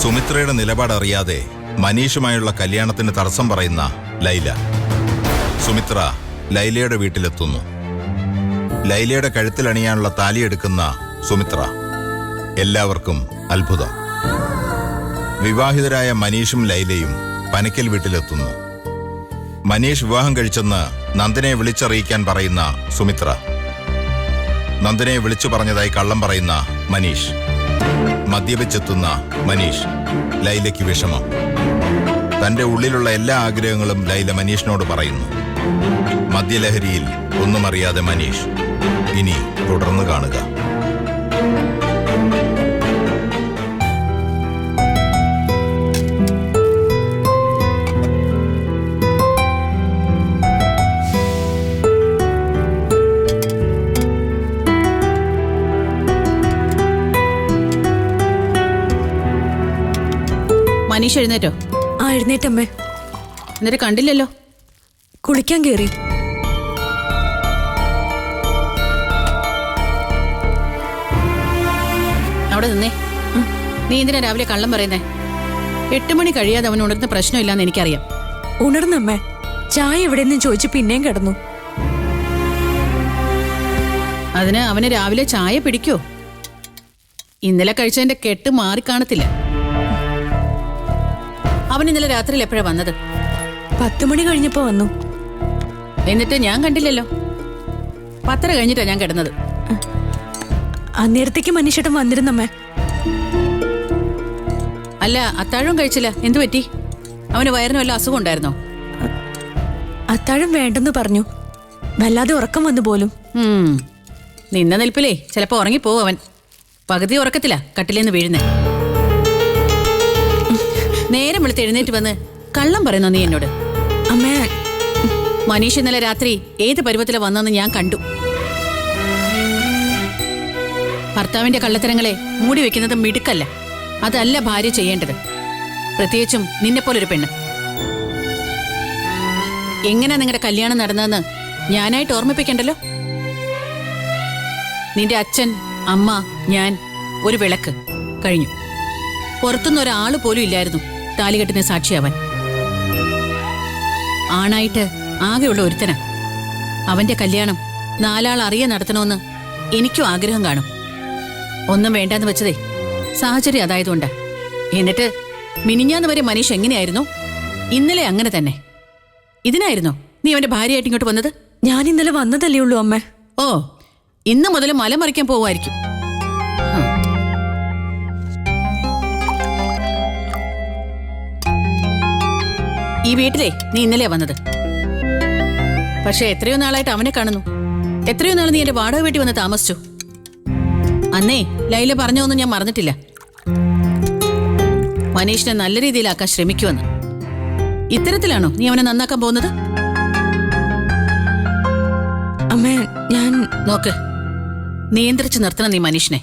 സുമിത്രയുടെ നിലപാടറിയാതെ മനീഷുമായുള്ള കല്യാണത്തിന് തടസ്സം പറയുന്ന ലൈല. സുമിത്ര ലൈലയുടെ വീട്ടിലെത്തുന്നു. ലൈലയുടെ കഴുത്തിലണിയാനുള്ള താലിയെടുക്കുന്ന സുമിത്ര. എല്ലാവർക്കും അത്ഭുതം. വിവാഹിതരായ മനീഷും ലൈലയും പനക്കൽ വീട്ടിലെത്തുന്നു. മനീഷ് വിവാഹം കഴിച്ചെന്ന് നന്ദനെ വിളിച്ചറിയിക്കാൻ പറയുന്ന സുമിത്ര. നന്ദനെ വിളിച്ചു പറഞ്ഞതായി കള്ളം പറയുന്ന മനീഷ്. മദ്യപിച്ചെത്തുന്ന മനീഷ്. ലൈലയ്ക്ക് വിഷമം. തന്റെ ഉള്ളിലുള്ള എല്ലാ ആഗ്രഹങ്ങളും ലൈല മനീഷിനോട് പറയുന്നു. മദ്യലഹരിയിൽ ഒന്നും അറിയാതെ മനീഷ്. ഇനി തുടർന്ന് കാണുക. മനീഷ് എഴുന്നേറ്റോ? ആ എഴുന്നേറ്റമ്മേ. എന്നിട്ട് കണ്ടില്ലല്ലോ. കുളിക്കാൻ കേറി. അവിടെ നിന്നേ. നീ എന്തിനാ രാവിലെ കള്ളം പറയുന്നേ? 8 മണി കഴിയാതെ അവൻ ഉണർന്ന പ്രശ്നമില്ലാന്ന് എനിക്കറിയാം. ഉണർന്നമ്മേ. ചായ എവിടെയെന്നും ചോദിച്ചു പിന്നെയും കിടന്നു. അതിന് അവന് രാവിലെ ചായ പിടിക്കോ? ഇന്നലെ കഴിച്ചതിന്റെ കെട്ട് മാറിക്കാണത്തില്ല. അവൻ ഇന്നലെ രാത്രിയിൽ എപ്പോഴാ വന്നത്? 10 മണി കഴിഞ്ഞപ്പോ വന്നു. എന്നിട്ട് ഞാൻ കണ്ടില്ലല്ലോ. 10:30 കഴിഞ്ഞിട്ടാ ഞാൻ കിടന്നത്. അന്നേരത്തേക്ക് മനീഷേട്ടൻ വന്നിരുന്നമ്മേ. അല്ല, അത്താഴവും കഴിച്ചില്ല. എന്തു പറ്റി? അവന് വയറിന് വല്ല അസുഖം ഉണ്ടായിരുന്നോ? അത്താഴം വേണ്ടെന്ന് പറഞ്ഞു. വല്ലാതെ ഉറക്കം വന്നു പോലും. നിന്ന നിൽപ്പിലേ ചിലപ്പോ ഉറങ്ങിപ്പോവും അവൻ. പകുതി ഉറക്കത്തില്ല കട്ടിലേന്ന് വീഴുന്നേ. നേരം വെളുത്ത് എഴുന്നേറ്റ് വന്ന് കള്ളം പറയുന്നോ നീ എന്നോട്? അമ്മേ, മനീഷ് ഇന്നലെ രാത്രി ഏത് പരുവത്തിലാ വന്നെന്ന് ഞാൻ കണ്ടു. ഭർത്താവിന്റെ കള്ളത്തരങ്ങളെ മൂടി വെക്കുന്നത് മിടുക്കല്ല. അതല്ല ഭാര്യ ചെയ്യേണ്ടത്. പ്രത്യേകിച്ചും നിന്നെപ്പോലൊരു പെണ്ണ്. എങ്ങനെയാ നിങ്ങളുടെ കല്യാണം നടന്നതെന്ന് ഞാനായിട്ട് ഓർമ്മിപ്പിക്കണ്ടല്ലോ. നിന്റെ അച്ഛൻ, അമ്മ, ഞാൻ, ഒരു വിളക്ക്. കഴിഞ്ഞു. പുറത്തുനിന്ന് ഒരാള് പോലും ഇല്ലായിരുന്നു താലികെട്ടിന് സാക്ഷിയാവാൻ. ആണായിട്ട് ആകെയുള്ള ഒരുത്തനാ. അവന്റെ കല്യാണം 4 ആൾ അറിയാൻ നടത്തണമെന്ന് എനിക്കും ആഗ്രഹം കാണും. ഒന്നും വേണ്ടാന്ന് വെച്ചതേ സാഹചര്യം അതായതുകൊണ്ടാ. എന്നിട്ട് മിനിഞ്ഞാന്ന് വരെ മനീഷ് എങ്ങനെയായിരുന്നു, ഇന്നലെ അങ്ങനെ തന്നെ. ഇതിനായിരുന്നോ നീ അവന്റെ ഭാര്യയായിട്ട് ഇങ്ങോട്ട് വന്നത്? ഞാൻ ഇന്നലെ വന്നതല്ലേ ഉള്ളൂ അമ്മേ. ഓ, ഇന്ന് മുതൽ മലമറിക്കാൻ പോവായിരിക്കും. ഈ വീട്ടിലേ നീ ഇന്നലെയാ വന്നത്. പക്ഷെ എത്രയോ നാളായിട്ട് അവനെ കാണുന്നു. എത്രയോ നാൾ നീ എന്റെ വാടക വീട്ടിൽ വന്ന് താമസിച്ചു. അന്നേ ലൈല പറഞ്ഞൊന്നും ഞാൻ മറന്നിട്ടില്ല. മനീഷിനെ നല്ല രീതിയിലാക്കാൻ ശ്രമിക്കുമെന്ന്. ഇത്തരത്തിലാണോ നീ അവനെ നന്നാക്കാൻ പോകുന്നത്? അമ്മേ, ഞാൻ നോക്ക്, നിയന്ത്രിച്ചു നിർത്തണം നീ മനീഷിനെ.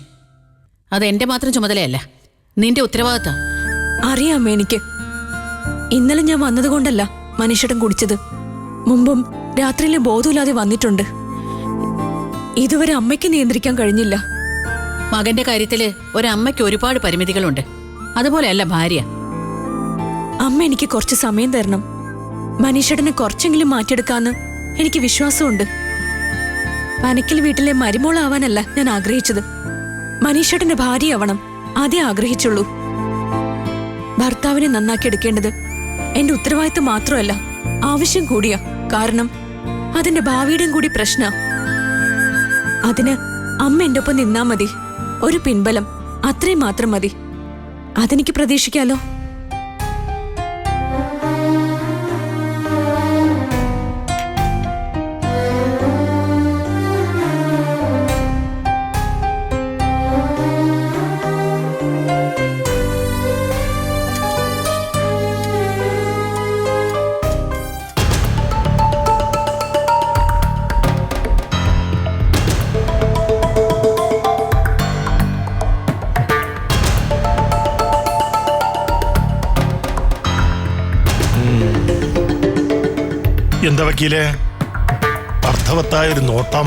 അത് എന്റെ മാത്രം ചുമതലയല്ല, നിന്റെ ഉത്തരവാദിത്തം. അറിയാമേ എനിക്ക്. ഇന്നലെ ഞാൻ വന്നതുകൊണ്ടല്ല മനീഷേട്ടൻ കുടിച്ചത്. മുമ്പും രാത്രിയിലെ ബോധമില്ലാതെ വന്നിട്ടുണ്ട്. ഇതുവരെ അമ്മയ്ക്ക് നിയന്ത്രിക്കാൻ കഴിഞ്ഞില്ല. മകന്റെ കാര്യത്തില് ഒരമ്മയ്ക്ക് ഒരുപാട് പരിമിതികളുണ്ട്. അതുപോലെയല്ല ഭാര്യ. അമ്മ എനിക്ക് കുറച്ച് സമയം തരണം. മനീഷേട്ടനെ കുറച്ചെങ്കിലും മാറ്റിയെടുക്കാന്ന് എനിക്ക് വിശ്വാസമുണ്ട്. പനക്കൽ വീട്ടിലെ മരുമോളാവാനല്ല ഞാൻ ആഗ്രഹിച്ചത്. മനീഷേട്ടന്റെ ഭാര്യയാവണം, അതേ ആഗ്രഹിച്ചുള്ളൂ. ഭർത്താവിനെ നന്നാക്കിയെടുക്കേണ്ടത് എന്റെ ഉത്തരവാദിത്തം മാത്രമല്ല, ആവശ്യം കൂടിയാ. കാരണം അതിന്റെ ഭാവിയുടെയും കൂടി പ്രശ്ന. അതിന് അമ്മ എന്റെ ഒപ്പം നിന്നാ മതി. ഒരു പിൻബലം, അത്രയും മാത്രം മതി. അതെനിക്ക് പ്രതീക്ഷിക്കാലോ. എന്താ വക്കീലെ, അർത്ഥവത്തായൊരു നോട്ടം.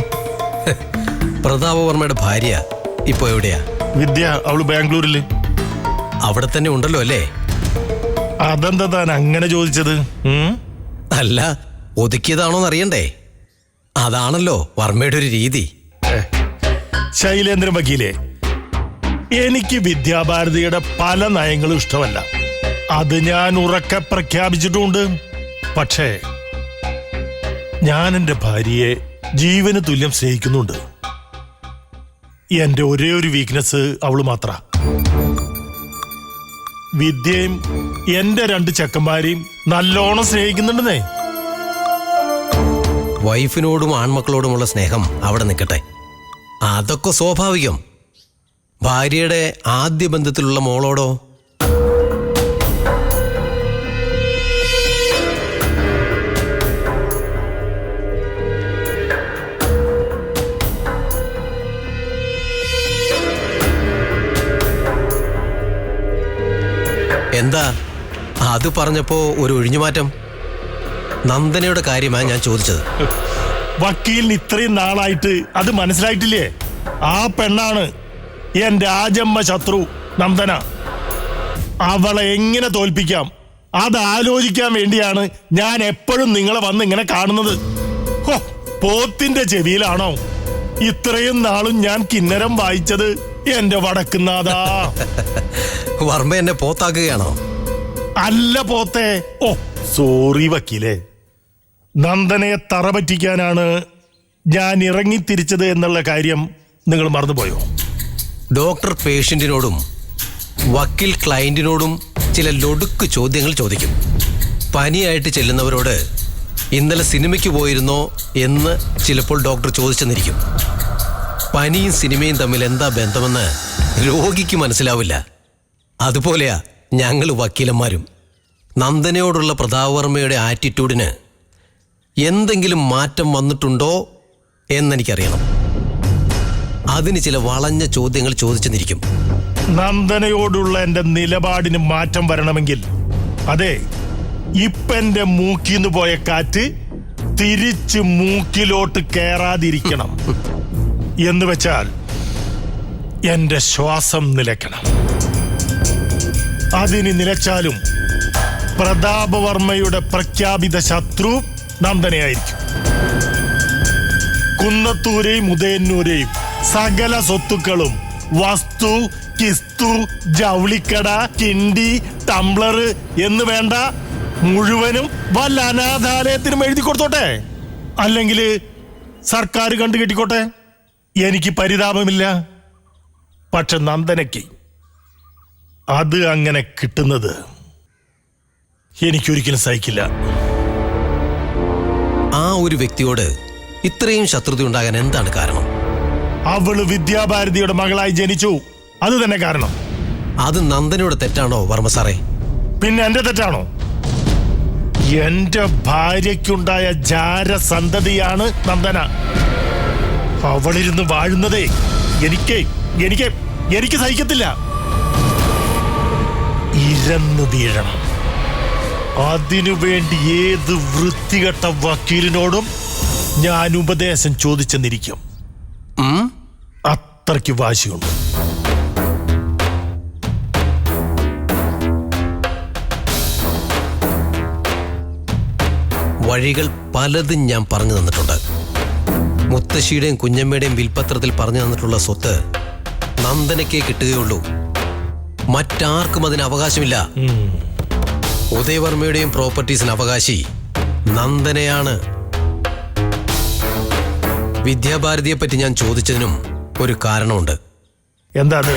പ്രതാപവർമ്മയുടെ ഭാര്യ ഇപ്പൊ എവിടെയാ? വിദ്യ, അവള് ബാംഗ്ലൂരില്. അവിടെ തന്നെ ഉണ്ടല്ലോ അല്ലേ? അതെന്താ താൻ അങ്ങനെ ചോദിച്ചത്? അല്ല, ഒതുക്കിയതാണോന്ന് അറിയണ്ടേ? അതാണല്ലോ വർമ്മയുടെ ഒരു രീതി. ശൈലേന്ദ്രൻ വക്കീലേ, എനിക്ക് വിദ്യാഭാരതിയുടെ പല നയങ്ങളും ഇഷ്ടമല്ല. അത് ഞാൻ ഉറക്കെ പ്രഖ്യാപിച്ചിട്ടുമുണ്ട്. പക്ഷേ ഞാൻ എൻ്റെ ഭാര്യയെ ജീവന് തുല്യം സ്നേഹിക്കുന്നുണ്ട്. എന്റെ ഒരേ ഒരു വീക്ക്നെസ് അവള് മാത്ര. വിദ്യയും എന്റെ 2 ചെക്കന്മാരെയും നല്ലോണം സ്നേഹിക്കുന്നുണ്ടെന്നേ. വൈഫിനോടും ആൺമക്കളോടുമുള്ള സ്നേഹം അവിടെ നിൽക്കട്ടെ, അതൊക്കെ സ്വാഭാവികം. ഭാര്യയുടെ ആദ്യ ബന്ധത്തിലുള്ള മോളോടോ? എന്താ അത് പറഞ്ഞപ്പോ ഒരു ഒഴിഞ്ഞുമാറ്റം? നന്ദനയുടെ കാര്യമാണ് ഞാൻ ചോദിച്ചത്. വക്കീലിന് ഇത്രയും നാളായിട്ട് അത് മനസ്സിലായിട്ടില്ലേ? ആ പെണ്ണാണ് എന്റെ ആജന്മ ശത്രു നന്ദന. അവളെ എങ്ങനെ തോൽപ്പിക്കാം അത് ആലോചിക്കാൻ വേണ്ടിയാണ് ഞാൻ എപ്പോഴും നിങ്ങളെ വന്ന് ഇങ്ങനെ കാണുന്നത്. ഹോ, പോത്തിന്റെ ചെവിയിലാണോ ഇത്രയും നാളും ഞാൻ കിന്നരം വായിച്ചത്? എന്റെ വടക്കുന്നാഥാ. വർമ്മ എന്നെ പോത്താക്കുകയാണോ? അല്ല പോത്തെ. ഓ സോറി വക്കീലേ, നന്ദനയെ തറ പറ്റിക്കാനാണ് ഞാൻ ഇറങ്ങിത്തിരിച്ചത് എന്നുള്ള കാര്യം നിങ്ങൾ മറന്നുപോയോ? ഡോക്ടർ പേഷ്യന്റിനോടും വക്കീൽ ക്ലയന്റിനോടും ചില ലൊടുക്ക് ചോദ്യങ്ങൾ ചോദിക്കും. പനിയായിട്ട് ചെല്ലുന്നവരോട് ഇന്നലെ സിനിമയ്ക്ക് പോയിരുന്നോ എന്ന് ചിലപ്പോൾ ഡോക്ടർ ചോദിച്ചെന്നിരിക്കും. പനിയും സിനിമയും തമ്മിൽ എന്താ ബന്ധമെന്ന് രോഗിക്ക് മനസ്സിലാവില്ല. അതുപോലെയാ ഞങ്ങൾ വക്കീലന്മാരും. നന്ദനയോടുള്ള പ്രതാപവർമ്മയുടെ ആറ്റിറ്റ്യൂഡിന് എന്തെങ്കിലും മാറ്റം വന്നിട്ടുണ്ടോ എന്നെനിക്കറിയണം. അതിന് ചില വളഞ്ഞ ചോദ്യങ്ങൾ ചോദിച്ചെന്നിരിക്കും. നന്ദനയോടുള്ള എന്റെ നിലപാടിന് മാറ്റം വരണമെങ്കിൽ അതെ, ഇപ്പെന്റെ മൂക്കിന്ന് പോയ കാറ്റ് തിരിച്ച് മൂക്കിലോട്ട് കയറാതിരിക്കണം. എന്ന് വെച്ചാൽ എന്റെ ശ്വാസം നിലയ്ക്കണം. അതിന് നിലച്ചാലും പ്രതാപവർമ്മയുടെ പ്രഖ്യാപിത ശത്രു നന്ദനയായിരിക്കും. കുന്നത്തൂരെയും ഉദയന്നൂരെയും സകല സ്വത്തുക്കളും, വസ്തു, കിസ്തു, ജൗളിക്കട, കിണ്ടി, ടംബ്ലർ എന്ന് വേണ്ട മുഴുവനും വല്ല അനാഥാലയത്തിനും എഴുതി കൊടുത്തോട്ടെ, അല്ലെങ്കിൽ സർക്കാർ കണ്ടു കെട്ടിക്കോട്ടെ. എനിക്ക് പരിതാപമില്ല. പക്ഷെ നന്ദനയ്ക്ക് അത് അങ്ങനെ കിട്ടുന്നത് എനിക്കൊരിക്കലും സഹിക്കില്ല. ആ ഒരു വ്യക്തിയോട് ഇത്രയും ശത്രുത ഉണ്ടാകാൻ എന്താണ് കാരണം? അവള് വിദ്യാഭാരതിയുടെ മകളായി ജനിച്ചു, അത് തന്നെ കാരണം. അത് നന്ദനയുടെ തെറ്റാണോ വർമ്മ സാറേ? പിന്നെ എന്റെ തെറ്റാണോ? എന്റെ ഭാര്യയ്ക്കുണ്ടായ ജാരസന്തതിയാണ് നന്ദന. അവളിരുന്ന് വാഴുന്നതേ എനിക്ക് സഹിക്കത്തില്ല. ഇരന്നു വീഴണം. അതിനുവേണ്ടി ഏത് വൃത്തികെട്ട വക്കീലിനോടും ഞാൻ ഉപദേശം ചോദിച്ചെന്നിരിക്കും. അത്രയ്ക്ക് വാശിയുണ്ട്. വഴികൾ പലതും ഞാൻ പറഞ്ഞു തന്നിട്ടുണ്ട്. മുത്തശ്ശിയുടെയും കുഞ്ഞമ്മയുടെയും വിൽപ്പത്രത്തിൽ പറഞ്ഞു തന്നിട്ടുള്ള സ്വത്ത് നന്ദനയ്ക്കേ കിട്ടുകയുള്ളൂ, മറ്റാർക്കും അതിന് അവകാശമില്ല. ഉദയവർമ്മയുടെയും പ്രോപ്പർട്ടീസിന് അവകാശി നന്ദനയാണ്. വിദ്യാഭാരതിയെ പറ്റി ഞാൻ ചോദിച്ചതിനും ഒരു കാരണമുണ്ട്. എന്താ അത്?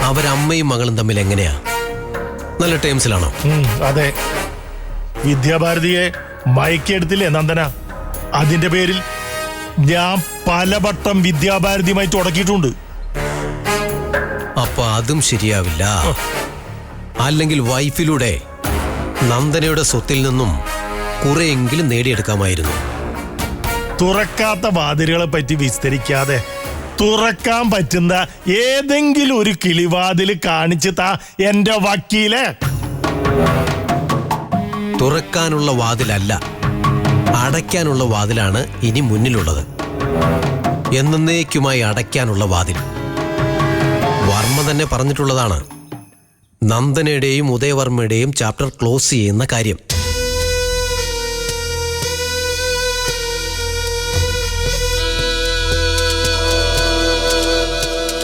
അവരമ്മയും മകളും തമ്മിൽ എങ്ങനെയാ? നല്ല ടേംസിലാണോ? അതെ, വിദ്യാഭാരതിയെ മയക്കിയെടുത്തില്ലേ നന്ദന. അതിന്റെ പേരിൽ ഞാൻ പലവട്ടം വിദ്യാഭാരതിയുമായി തുടക്കിയിട്ടുണ്ട്. അപ്പൊ അതും ശരിയാവില്ല. അല്ലെങ്കിൽ വൈഫിലൂടെ നന്ദനയുടെ സ്വത്തിൽ നിന്നും കുറെയെങ്കിലും നേടിയെടുക്കാമായിരുന്നു. തുറക്കാത്ത വാതിലുകളെ പറ്റി വിസ്തരിക്കാതെ തുറക്കാൻ പറ്റുന്ന ഏതെങ്കിലും ഒരു കിളിവാതിൽ കാണിച്ചു താ എന്റെ വക്കീലെ. തുറക്കാനുള്ള വാതിലല്ല, അടയ്ക്കാനുള്ള വാതിലാണ് ഇനി മുന്നിലുള്ളത്. എന്നേക്കുമായി അടയ്ക്കാനുള്ള വാതിൽ. വർമ്മ തന്നെ പറഞ്ഞിട്ടുള്ളതാണ്, നന്ദനയുടെയും ഉദയവർമ്മയുടെയും ചാപ്റ്റർ ക്ലോസ് ചെയ്യുന്ന കാര്യം.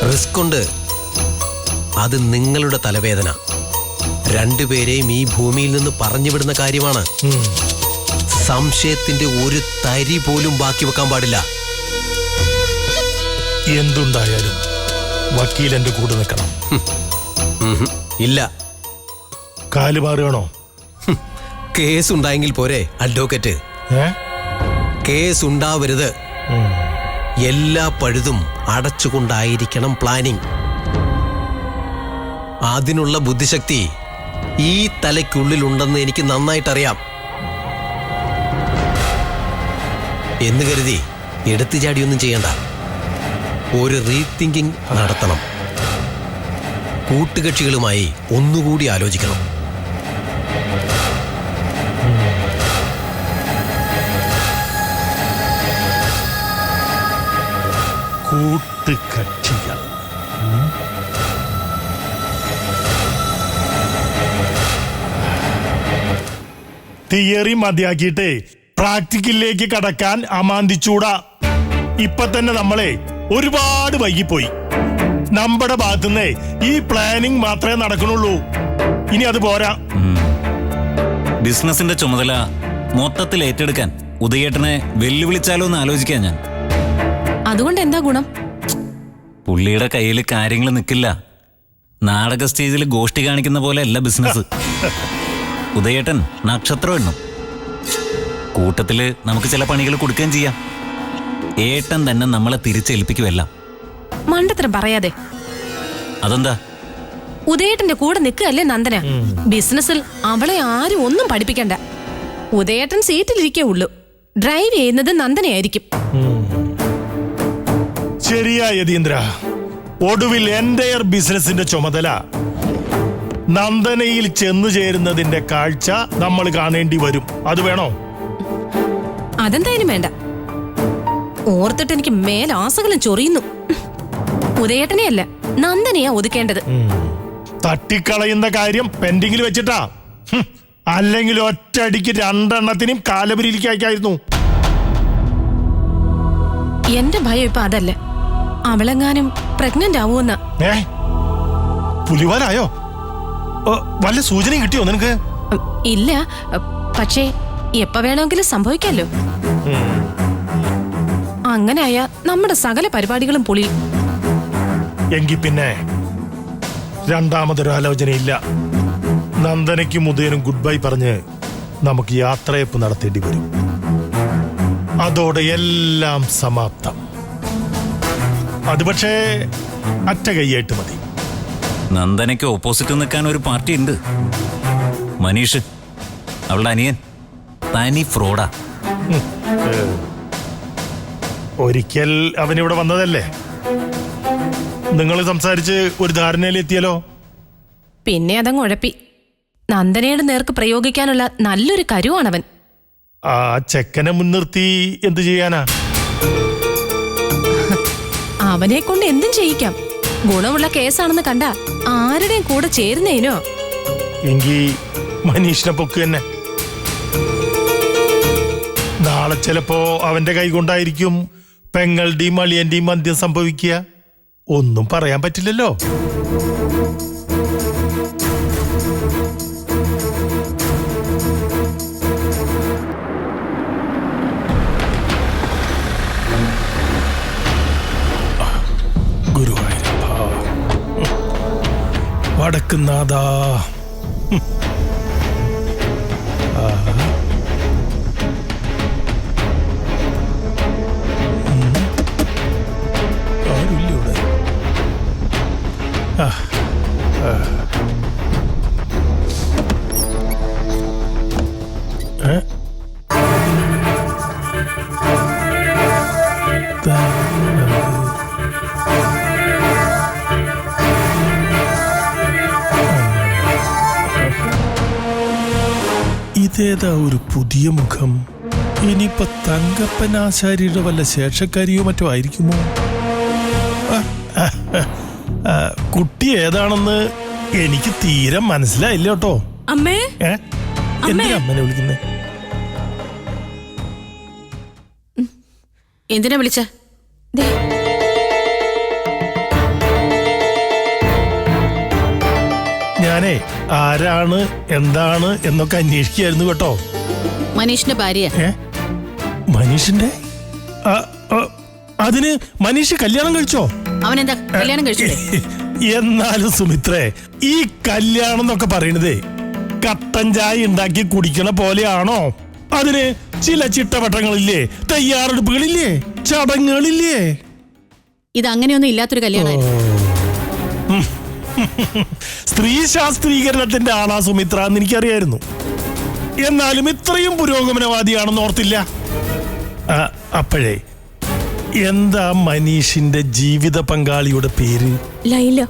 റിസ്ക് ഉണ്ട്. അത് നിങ്ങളുടെ തലവേദന. രണ്ടുപേരെയും ഈ ഭൂമിയിൽ നിന്ന് പറഞ്ഞുവിടുന്ന കാര്യമാണ്. സംശയത്തിന്റെ ഒരു തരി പോലും ബാക്കി വെക്കാൻ പാടില്ല. എന്തുണ്ടായാലും വക്കീൽ എന്റെ കൂടെ നിൽക്കണം. ഇല്ല. കാല് മാറുകയാണോ? കേസ് ഉണ്ടായെങ്കിൽ പോരെ അഡ്വക്കേറ്റ്. കേസ് ഉണ്ടാവരുത്. എല്ലാ പഴുതും അടച്ചുകൊണ്ടായിരിക്കണം പ്ലാനിങ്. അതിനുള്ള ബുദ്ധിശക്തി ഈ തലയ്ക്കുള്ളിലുണ്ടെന്ന് എനിക്ക് നന്നായിട്ടറിയാം. എന്ന് കരുതി എടുത്തു ചാടിയൊന്നും ചെയ്യണ്ട. ഒരു റീതിങ്കിങ് നടത്തണം. കൂട്ടുകക്ഷികളുമായി ഒന്നുകൂടി ആലോചിക്കണം. കൂട്ടുകക്ഷികൾ. തിയറി മതിയാക്കിയിട്ട് പ്രാക്ടിക്കലിലേക്ക് കടക്കാൻ അമാന്തിച്ചൂടാ. ഇപ്പൊ തന്നെ നമ്മളെ ഒരുപാട് വൈകിപ്പോയി. നമ്മുടെ ഭാഗത്തുനിന്ന് ഈ പ്ലാനിങ് മാത്രമേ നടക്കണുള്ളൂ. ഇനി അത് പോരാ. ബിസിനസിന്റെ ചുമതല മൊത്തത്തിൽ ഏറ്റെടുക്കാൻ ഉദയേട്ടനെ വെല്ലുവിളിച്ചാലോ എന്ന് ആലോചിക്കാൻ ഞാൻ. അതുകൊണ്ട് എന്താ ഗുണം? പുള്ളിയുടെ കയ്യിൽ കാര്യങ്ങൾ നിൽക്കില്ല. നാടക സ്റ്റേജിൽ ഗോഷ്ടി കാണിക്കുന്ന പോലെ അല്ല ബിസിനസ്. ഉദയേട്ടൻ നക്ഷത്രം എണ്ണും. കൂട്ടത്തില് നമുക്ക് ചില പണികൾ കൊടുക്കുകയും ചെയ്യാം. ഏട്ടൻ തന്നെ നമ്മളെ തിരിച്ചേൽപ്പിക്കുമല്ല. മണ്ടത്തരം പറയാതെ. അതെന്താ? ഉദയേട്ടന്റെ കൂടെ നിൽക്കുകയല്ലേ നന്ദന. ബിസിനസ്സിൽ അവളെ ആരും ഒന്നും പഠിപ്പിക്കണ്ട. ഉദയേട്ടൻ സീറ്റിലിരിക്കേ ഉള്ളൂ. ഡ്രൈവ് ചെയ്യുന്നത് നന്ദനയായിരിക്കും. ശരിയാ യതീന്ദ്ര. ഒടുവിൽ എൻ്റയർ ബിസിനസിന്റെ ചുമതല നന്ദനയിൽ ചെന്നു ചേരുന്നതിന്റെ കാഴ്ച നമ്മൾ കാണേണ്ടി വരും. അത് വേണോ? അതെന്തായാലും വേണ്ട. ഓർത്തിട്ട് എനിക്ക് മേലാസകളും ചൊറിയുന്നു. ഉദയേട്ടനെയല്ല നന്ദനയാ ഒതുക്കേണ്ടത്. തട്ടിക്കളയുന്ന കാര്യം പെൻഡിങ്ങിൽ വെച്ചിട്ടാ. അല്ലെങ്കിൽ ഒറ്റയടിക്ക് രണ്ടെണ്ണത്തിനും കാലപരിയിലേക്കായിരുന്നു. എന്റെ ഭയം ഇപ്പൊ അതല്ല. അവളെങ്ങാനും പ്രഗ്നന്റ് ആവുമെന്ന. പുലിവാലായോ? വല്ല സൂചനയും കിട്ടിയോ നിനക്ക്? ഇല്ല, പക്ഷേ എപ്പ വേണമെങ്കിലും സംഭവിക്കാലോ. അങ്ങനെയായ നമ്മുടെ സകല പരിപാടികളും പൊളിയും. എങ്കിൽ പിന്നെ രണ്ടാമതൊരു ആലോചനയില്ല. നന്ദനയ്ക്കും ഉദയനും ഗുഡ് ബൈ പറഞ്ഞ് നമുക്ക് യാത്രയപ്പ് നടത്തേണ്ടി വരും. അതോടെ എല്ലാം സമാപ്തം. അത് പക്ഷേ അറ്റ കൈയായിട്ട് മതി. നന്ദനയ്ക്ക് ഓപ്പോസിറ്റ് നിൽക്കാൻ ഒരു പാർട്ടി ഉണ്ട്. മനീഷ്, അവളുടെ അനിയൻ. തനി ഫ്രോഡാ. ഒരിക്കൽ അവനിവിടെ വന്നതല്ലേ? നിങ്ങൾ സംസാരിച്ച് ഒരു ധാരണയിലെത്തിയല്ലോ. പിന്നെ അതങ്ങ് ഉഴപ്പി. നന്ദനയുടെ നേർക്ക് പ്രയോഗിക്കാനുള്ള നല്ലൊരു കരുവാണവൻ. ആ ചെക്കനെ മുൻനിർത്തി എന്തു ചെയ്യാനാ? അവനെ കൊണ്ട് എന്തും ചെയ്യിക്കാം. ഗുണമുള്ള കേസാണെന്ന് കണ്ട ആരുടെയും കൂടെ ചേരുന്നേനോ. എങ്കി മനീഷിനെ പൊക്ക് തന്നെ. നാളെ ചിലപ്പോ അവന്റെ കൈകൊണ്ടായിരിക്കും പെങ്ങളുടെയും അളിയന്റെയും അന്ത്യം സംഭവിക്കുക. ഒന്നും പറയാൻ പറ്റില്ലല്ലോ. ഗുരുവായൂരപ്പ, വടക്കുന്നാഥാ. ഇതേതാ ഒരു പുതിയ മുഖം? ഇനിയിപ്പോ തങ്കപ്പനാശാരിയുടെ വല്ല ശേഷക്കാരിയോ മറ്റോ ആയിരിക്കുമോ? കുട്ടി ഏതാണെന്ന് എനിക്ക് തീരെ മനസ്സിലായില്ല കേട്ടോ. അമ്മേ എന്തിനാ അമ്മനെ വിളിക്കുന്നേ? എന്തിനാ വിളിച്ച? ദേ, ഞാനേ ആരാണ് എന്താണ് എന്നൊക്കെ അന്വേഷിക്കായിരുന്നു കേട്ടോ. മനീഷിന്റെ ഭാര്യ. മനീഷിന്റെ അതിന് മനീഷ് കല്യാണം കഴിച്ചോ? അവനെന്താ കല്യാണം കഴിച്ചില്ലേ? എന്നാലും സുമിത്രേ, ഈ കല്യാണം എന്നൊക്കെ പറയണതേ കട്ടൻ ചായ ഉണ്ടാക്കി കുടിക്കണ പോലെയാണോ? അതിന് ചില ചിട്ടവട്ടങ്ങളില്ലേ, തയ്യാറെടുപ്പുകളില്ലേ, ചടങ്ങുകളില്ലേ? ഇത് അങ്ങനെയൊന്നും ഇല്ലാത്തൊരു കല്യാണമായിരുന്നു. സ്ത്രീ ശാസ്ത്രീകരണത്തിന്റെ ആളാ സുമിത്ര എന്ന് എനിക്കറിയായിരുന്നു. എന്നാലും ഇത്രയും പുരോഗമനവാദിയാണെന്ന് ഓർത്തില്ല. അപ്പോഴേ എന്താ മനീഷിന്റെ ജീവിത പങ്കാളിയുടെ പേര്? ലൈല.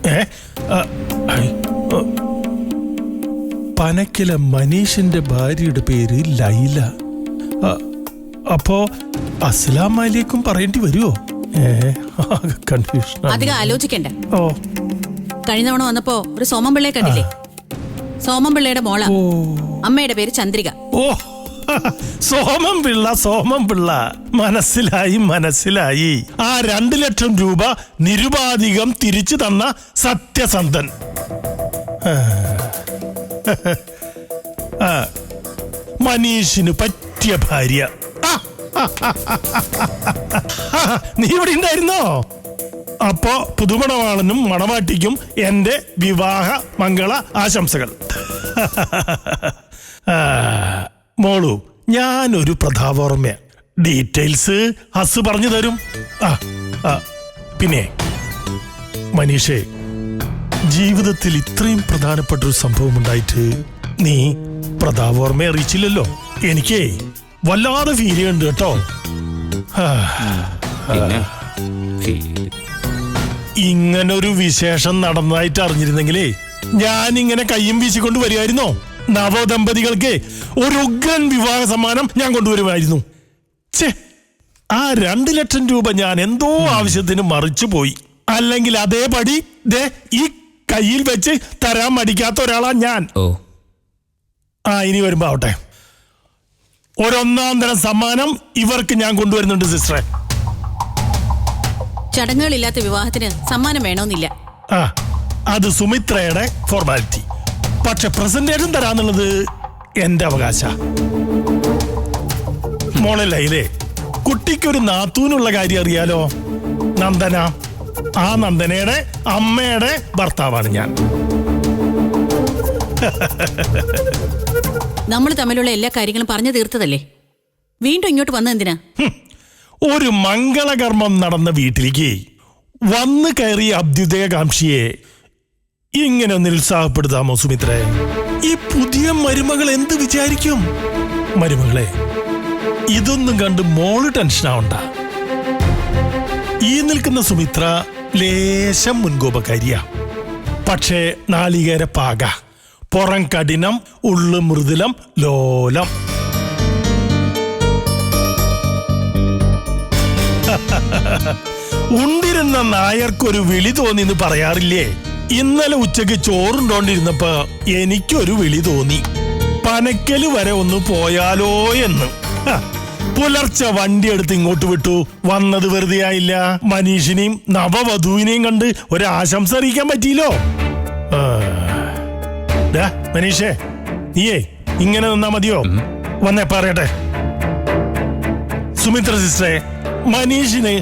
പനക്കിലെ മനീഷിന്റെ ഭാര്യയുടെ പേര് ലൈല. അപ്പോ അസ്സലാം അലൈക്കും പറയേണ്ടി വരുമോ? കൺഫ്യൂഷൻ. അധികം ആലോചിക്കണ്ട. ഓ, കഴിഞ്ഞ തവണ വന്നപ്പോ ഒരു സോമൻപിള്ളയെ കണ്ടില്ലേ? സോമൻപിള്ളയുടെ മോള. അമ്മയുടെ പേര് ചന്ദ്രിക. ഓ, സോമൻ പിള്ള മനസ്സിലായി. ആ 2 ലക്ഷം രൂപ നിരുപാധികം തിരിച്ചു തന്ന സത്യസന്ധൻ. മനീഷിന് പറ്റിയ ഭാര്യ. നീ ഇവിടെ ഉണ്ടായിരുന്നോ? അപ്പോ പുതുമണവാളനും മണവാട്ടിക്കും എന്റെ വിവാഹ മംഗള ആശംസകൾ. മോളു, ഞാനൊരു പ്രതാപോർമ്മ. ഡീറ്റെയിൽസ് ഹസ് പറഞ്ഞു തരും. പിന്നെ മനീഷേ, ജീവിതത്തിൽ ഇത്രയും പ്രധാനപ്പെട്ട ഒരു സംഭവം ഉണ്ടായിട്ട് നീ പ്രതാപോർമ്മയെ അറിയിച്ചില്ലല്ലോ. എനിക്കേ വല്ലാതെ ഫീൽ ചെയ്യുന്നുണ്ട് കേട്ടോ. ഇങ്ങനൊരു വിശേഷം നടന്നതായിട്ട് അറിഞ്ഞിരുന്നെങ്കിലേ ഞാനിങ്ങനെ കയ്യും വീശിക്കൊണ്ട് വരുമായിരുന്നോ? നവദമ്പതികൾക്ക് ഒരു ഉഗ്രൻ വിവാഹ സമ്മാനം ഞാൻ കൊണ്ടുവരുമായിരുന്നു. ആ 2 ലക്ഷം രൂപ ഞാൻ എന്തോ ആവശ്യത്തിന് മറിച്ചു പോയി. അല്ലെങ്കിൽ അതേപടി ഈ കയ്യിൽ വെച്ച് തരാൻ മടിക്കാത്ത ഒരാളാ ഞാൻ. ഇനി വരുമ്പോ ആവട്ടെ, ഒരൊന്നാം തരം സമ്മാനം ഇവർക്ക് ഞാൻ കൊണ്ടുവരുന്നുണ്ട് സിസ്റ്ററെ. ചടങ്ങുകളില്ലാത്ത വിവാഹത്തിന് സമ്മാനം വേണമെന്നില്ല. അത് സുമിത്രയുടെ ഫോർമാലിറ്റി. പക്ഷെ പ്രസന്റേഷൻ തരാന്നുള്ളത് എന്റെ അവകാശ. മോളെ ലൈലേ, കുട്ടിക്കൊരു നാത്തൂനുള്ള കാര്യം അറിയാലോ? നന്ദന. ആ നന്ദനയുടെ അമ്മയുടെ ഭർത്താവാണ് ഞാൻ. നമ്മൾ തമ്മിലുള്ള എല്ലാ കാര്യങ്ങളും പറഞ്ഞു തീർത്തതല്ലേ? വീണ്ടും ഇങ്ങോട്ട് വന്നത് എന്തിനാ? ഒരു മംഗളകർമ്മം നടന്ന വീട്ടിലേക്ക് വന്നു കയറിയ അഭ്യുദയകാംക്ഷിയെ ഇങ്ങനെ ഒന്ന് നിരുത്സാഹപ്പെടുത്താമോ സുമിത്രേ? ഈ പുതിയ മരുമകൾ എന്ത് വിചാരിക്കും? മരുമകളെ, ഇതൊന്നും കണ്ട് മോള് ടെൻഷനാവണ്ട. ഈ നിൽക്കുന്ന സുമിത്ര ലേശം മുൻകോപക്കാരിയാ. പക്ഷേ നാളികേര പാക, പുറം കഠിനം, ഉള്ളു മൃദുലം, ലോലം. ഉണ്ടിരുന്ന നായർക്കൊരു വിളി തോന്നിന്ന് പറയാറില്ലേ? ഇന്നലെ ഉച്ചക്ക് ചോറുണ്ടോണ്ടിരുന്നപ്പോ എനിക്കൊരു വിളി തോന്നി, പനക്കല് വരെ ഒന്ന് പോയാലോ എന്ന്. പുലർച്ചെ വണ്ടി എടുത്ത് ഇങ്ങോട്ട് വിട്ടു. വന്നത് വെറുതെ ആയില്ല. മനീഷിനെയും നവവധുവിനെയും കണ്ട് ഒരാശംസ അറിയിക്കാൻ പറ്റിയില്ലോ. മനീഷേ, നീയേ ഇങ്ങനെ നിന്നാ മതിയോ? വന്നേ പറയട്ടെ. സുമിത്ര സിസ്റ്ററെ, മനീഷിന്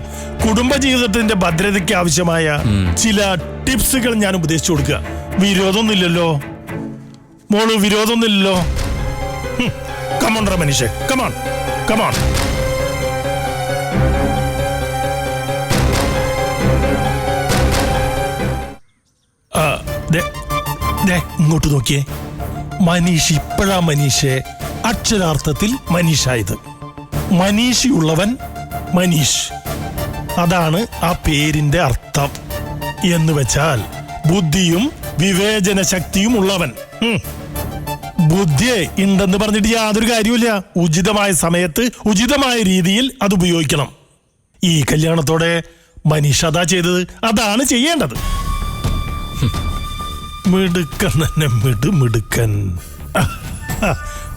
കുടുംബജീവിതത്തിന്റെ ഭദ്രതയ്ക്ക് ആവശ്യമായ ചില ടിപ്സുകൾ ഞാൻ ഉപദേശിച്ചു കൊടുക്കുക. വിരോധമൊന്നുമില്ലല്ലോ മോള്? വിരോധമൊന്നുമില്ലല്ലോ? കമോൺ മനീഷേ, കമോൺ കമോൺ. ഇങ്ങോട്ട് നോക്കിയേ. മനീഷ് ഇപ്പോഴാ മനീഷെ അക്ഷരാർത്ഥത്തിൽ മനീഷായത്. മനീഷിയുള്ളവൻ മനീഷ്, അതാണ് ആ പേരിന്റെ അർത്ഥം. എന്ന് വെച്ചാൽ ബുദ്ധിയും വിവേചന ശക്തിയും ഉള്ളവൻ. ബുദ്ധി ഉണ്ടെന്ന് പറഞ്ഞിട്ട് യാതൊരു കാര്യമില്ല. ഉചിതമായ സമയത്ത് ഉചിതമായ രീതിയിൽ അത് ഉപയോഗിക്കണം. ഈ കല്യാണത്തോടെ മനീഷ് അതാ ചെയ്തത്, അതാണ് ചെയ്യേണ്ടത്. മിടുക്കൻ തന്നെ മിടുക്കൻ.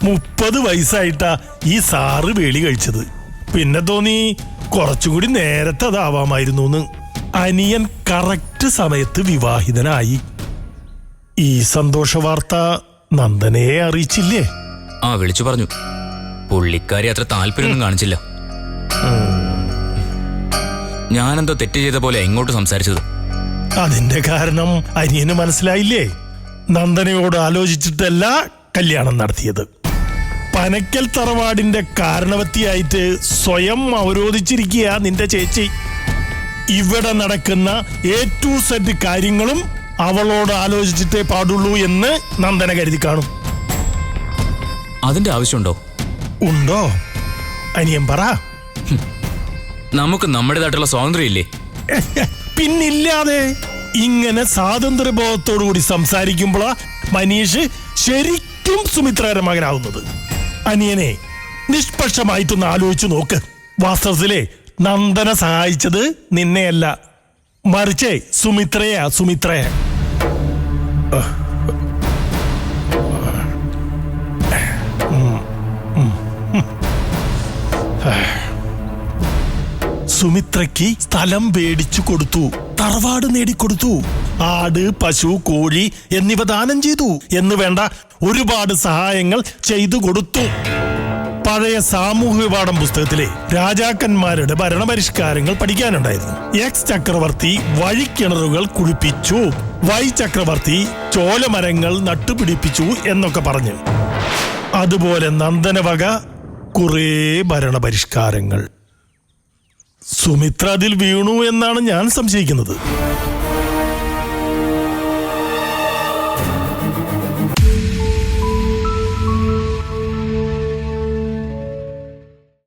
30 വയസ്സായിട്ടാ ഈ സാറ് വേളി കഴിച്ചത്. പിന്നെ തോന്നി കുറച്ചുകൂടി നേരത്തെ അതാവാമായിരുന്നു. അനിയൻ കറക്റ്റ് സമയത്ത് വിവാഹിതനായി. ഈ സന്തോഷ വാർത്ത നന്ദനയെ അറിയിച്ചില്ലേ? ആ വിളിച്ചു പറഞ്ഞു. പുള്ളിക്കാരി അത്ര താല്പര്യമൊന്നും കാണിച്ചില്ല. ഞാനെന്തോ തെറ്റ് ചെയ്ത പോലെ എങ്ങോട്ട് സംസാരിച്ചത്. അതിന്റെ കാരണം അനിയന് മനസ്സിലായില്ലേ? നന്ദനയോട് ആലോചിച്ചിട്ടല്ല കല്യാണം നടത്തിയത്. പനക്കൽ തറവാടിന്റെ കാരണവത്തിയായിട്ട് സ്വയം അവരോധിച്ചിരിക്കുക നിന്റെ ചേച്ചി. ഇവിടെ നടക്കുന്ന A to Z കാര്യങ്ങളും അവളോട് ആലോചിച്ചിട്ടേ പാടുള്ളൂ എന്ന് നന്ദന കരുതി കാണും. അതിന്റെ ആവശ്യമുണ്ടോ? ഉണ്ടോ? അനിയൻ പറ. നമുക്ക് നമ്മുടേതായിട്ടുള്ള സ്വാതന്ത്ര്യം ഇല്ലേ? പിന്നില്ലാതെ. ഇങ്ങനെ സ്വാതന്ത്ര്യബോധത്തോടുകൂടി സംസാരിക്കുമ്പോഴാ മനീഷ് ശരിക്കും സുമിത്രയുടെ മകനാവുന്നത്. അനിയനെ നിഷ്പക്ഷമായിട്ടൊന്ന് ആലോചിച്ചു നോക്ക്. വാസ്തവത്തിലെ നന്ദന സഹായിച്ചത് നിന്നെയല്ല, മറിച്ച് സുമിത്രയെ. സുമിത്രയ്ക്ക് സ്ഥലം മേടിച്ചു കൊടുത്തു, തറവാട് നേടിക്കൊടുത്തു, ആട്, പശു, കോഴി എന്നിവ ദാനം ചെയ്തു എന്ന് വേണ്ട ഒരുപാട് സഹായങ്ങൾ ചെയ്തു കൊടുത്തു. പഴയ സാമൂഹ്യ പാഠം പുസ്തകത്തിലെ രാജാക്കന്മാരുടെ ഭരണപരിഷ്കാരങ്ങൾ പഠിക്കാനുണ്ടായിരുന്നു. എക്സ് ചക്രവർത്തി വഴിക്കിണറുകൾ കുഴിപ്പിച്ചു, വൈ ചക്രവർത്തി ചോലമരങ്ങൾ നട്ടുപിടിപ്പിച്ചു എന്നൊക്കെ പറഞ്ഞു. അതുപോലെ നന്ദനവക കുറേ ഭരണപരിഷ്കാരങ്ങൾ. സുമിത്ര അതിൽ വീണു എന്നാണ് ഞാൻ സംശയിക്കുന്നത്.